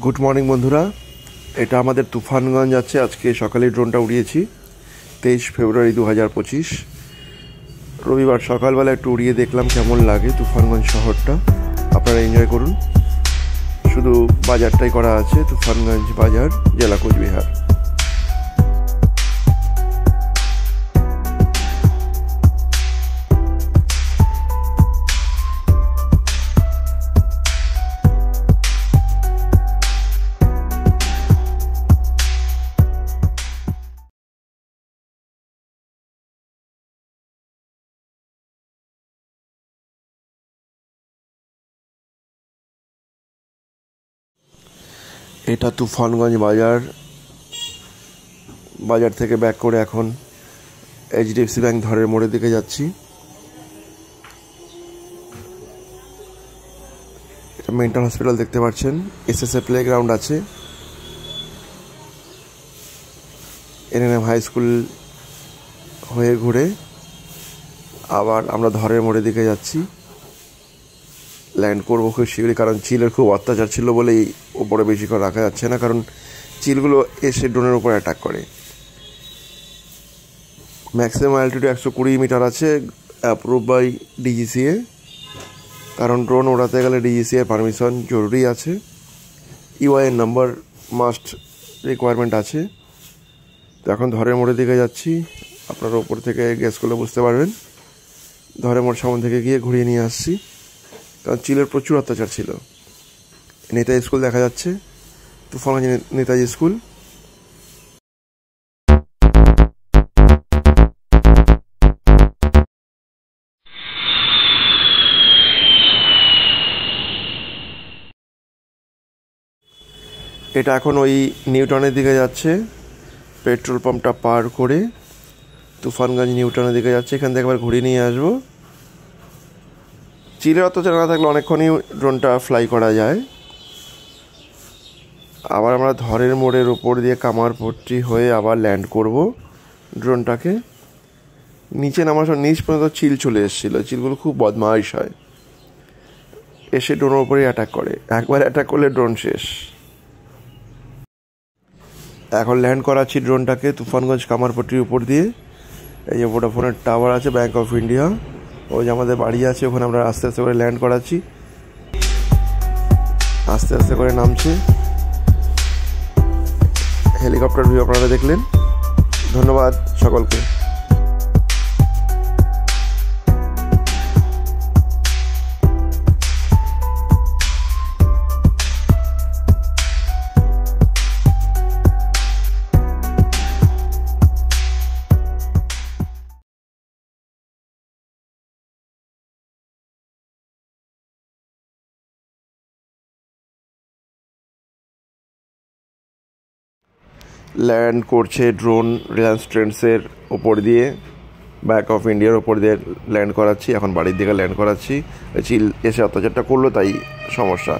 Good morning বন্ধুরা, এটা আমাদের তুফানগঞ্জ আছে। আজকে সকালে ড্রোনটা উড়িয়েছি 23 ফেব্রুয়ারি 2025 রবিবার সকালবেলা একটু উড়িয়ে দেখলাম কেমন লাগে তুফানগঞ্জ শহরটা। আপনারা এনজয় করুন। শুধু বাজারটাই করা আছে, তুফানগঞ্জ বাজার, জেলা কোচবিহার। এটা তুফানগঞ্জ বাজার। বাজার থেকে ব্যাক করে এখন HDFC ব্যাংক ধরের মোড়ের দিকে যাচ্ছি। এটা মেন্টাল হসপিটাল দেখতে পাচ্ছেন। SSA প্লেগ্রাউন্ড আছে। NNM হাই স্কুল হয়ে ঘুরে আবার আমরা ধরের মোড়ের দিকে যাচ্ছি। ল্যান্ড করবো খুব শীঘ্রই, কারণ চিলের খুব অত্যাচার ছিল বলেই ওপরে বেশিক্ষণ রাখা যাচ্ছে না, কারণ চিলগুলো এসে ড্রোনের উপর অ্যাটাক করে। ম্যাক্সিমাম অ্যালটিটিউড 120 মিটার আছে, অ্যাপ্রুভ বাই DGCA, কারণ ড্রোন ওড়াতে গেলে DGCA পারমিশন জরুরি আছে। EOIN নাম্বার মাস্ট রিকোয়ারমেন্ট আছে। তো এখন ধরের মোড়ের দিকে যাচ্ছি। আপনারা ওপর থেকে গেস করলে বুঝতে পারবেন। ধরের মোড় সামনে থেকে গিয়ে ঘুরিয়ে নিয়ে আসছি, কারণ চিলের প্রচুর অত্যাচার ছিল। নেতাজি স্কুল দেখা যাচ্ছে, তুফানগঞ্জ নেতাজি স্কুল। এটা এখন ওই নিউটাউনের দিকে যাচ্ছে, পেট্রোল পাম্পটা পার করে তুফানগঞ্জ নিউটাউনের দিকে যাচ্ছে। এখান থেকে একবার ঘুরিয়ে নিয়ে আসবো। চিলের অত্যাচার না থাকলে অনেকক্ষণই ড্রোনটা ফ্লাই করা যায়। আবার আমরা ধরের মোড়ের ওপর দিয়ে কামারপট্টি হয়ে আবার ল্যান্ড করব ড্রোনটাকে। নিচে নামার সময় নিচ পর্যন্ত চিল চলে এসেছিলো। চিলগুলো খুব বদমাইশ হয়, এসে ড্রোনের ওপরেই অ্যাটাক করে। একবার অ্যাটাক করলে ড্রোন শেষ। এখন ল্যান্ড করাচ্ছি ড্রোনটাকে তুফানগঞ্জ কামারপট্টির উপর দিয়ে। এই যে ভোডাফোনের টাওয়ার আছে, ব্যাঙ্ক অফ ইন্ডিয়া, ওই যে আমাদের বাড়ি আছে, ওখানে আমরা আস্তে আস্তে করে ল্যান্ড করাচ্ছি। আস্তে আস্তে করে নামছে। হেলিকপ্টার ভিউ আপনারা দেখলেন। ধন্যবাদ সকলকে। ল্যান্ড করছে ড্রোন রিলায়েন্স ট্রেন্ডসের ওপর দিয়ে, ব্যাঙ্ক অফ ইন্ডিয়ার ওপর দিয়ে ল্যান্ড করাচ্ছি। এখন বাড়ির দিকে ল্যান্ড করাচ্ছি। চিল এসে অত্যাচারটা করলো, তাই সমস্যা।